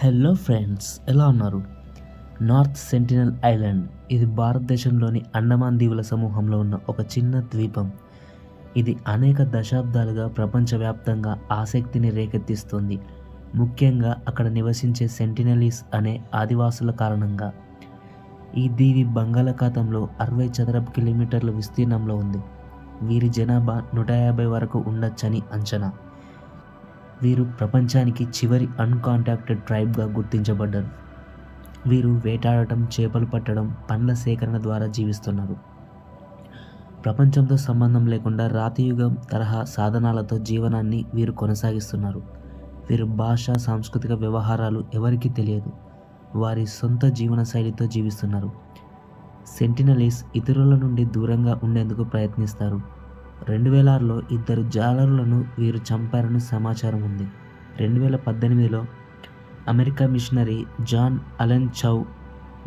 Hello friends, ఎలా ఉన్నారు? North sentinel island ఇది భారతదేశంలోని అండమాన్ దీవుల సమూహంలో ఉన్న ఒక చిన్న ద్వీపం. ఇది అనేక దశాబ్దాలుగా ప్రపంచవ్యాప్తంగా ఆసక్తిని రేకెత్తిస్తుంది, ముఖ్యంగా అక్కడ నివసించే సెంటినలీస్ అనే ఆదివాసుల కారణంగా. ఈ దీవి బంగాళాఖాతంలో 60 చదరపు కిలోమీటర్ల విస్తీర్ణంలో ఉంది. వీరి జనాభా 150 వరకు ఉండొచ్చని అంచనా. వీరు ప్రపంచానికి చివరి అన్కాంటాక్టెడ్ ట్రైబ్గా గుర్తించబడ్డారు. వీరు వేటాడటం, చేపలు పట్టడం, పండ్ల సేకరణ ద్వారా జీవిస్తున్నారు. ప్రపంచంతో సంబంధం లేకుండా రాతియుగం తరహా సాధనాలతో జీవనాన్ని వీరు కొనసాగిస్తున్నారు. వీరు భాష, సాంస్కృతిక వ్యవహారాలు ఎవరికీ తెలియదు. వారి సొంత జీవన శైలితో జీవిస్తున్నారు. సెంటినలీస్ ఇతరుల నుండి దూరంగా ఉండేందుకు ప్రయత్నిస్తారు. 2006లో 2 జాలరులను వీరు చంపారని సమాచారం ఉంది. 2018లో అమెరికా మిషనరీ జాన్ అలెన్ చౌ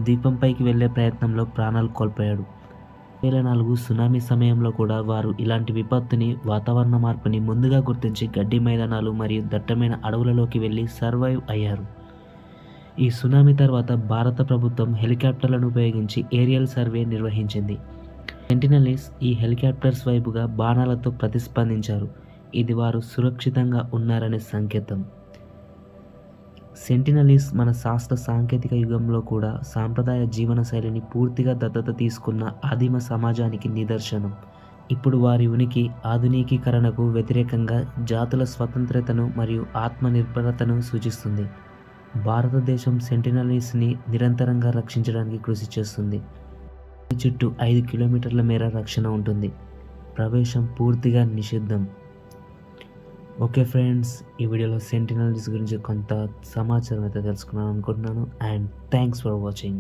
ద్వీపంపైకి వెళ్లే ప్రయత్నంలో ప్రాణాలు కోల్పోయాడు. 2004 సునామీ సమయంలో కూడా వారు ఇలాంటి విపత్తుని, వాతావరణ మార్పుని ముందుగా గుర్తించి గడ్డి మైదానాలు మరియు దట్టమైన అడవులలోకి వెళ్ళి సర్వైవ్ అయ్యారు. ఈ సునామీ తర్వాత భారత ప్రభుత్వం హెలికాప్టర్లను ఉపయోగించి ఏరియల్ సర్వే నిర్వహించింది. సెంటినలీస్ ఈ హెలికాప్టర్స్ వైపుగా బాణాలతో ప్రతిస్పందించారు. ఇది వారు సురక్షితంగా ఉన్నారనే సంకేతం. సెంటినలీస్ మన శాస్త్ర సాంకేతిక యుగంలో కూడా సాంప్రదాయ జీవన శైలిని పూర్తిగా దత్తత తీసుకున్న ఆదిమ సమాజానికి నిదర్శనం. ఇప్పుడు వారి ఉనికి ఆధునికీకరణకు వ్యతిరేకంగా జాతుల స్వతంత్రతను మరియు ఆత్మనిర్భరతను సూచిస్తుంది. భారతదేశం సెంటినలీస్ని నిరంతరంగా రక్షించడానికి కృషి చేస్తుంది. చుట్టూ 5 కిలోమీటర్ల మేర రక్షణ ఉంటుంది. ప్రవేశం పూర్తిగా నిషిద్ధం. ఓకే ఫ్రెండ్స్, ఈ వీడియోలో సెంటినలీస్ గురించి కొంత సమాచారం అయితే తెలుసుకున్నాను అనుకుంటున్నాను. And thanks for watching.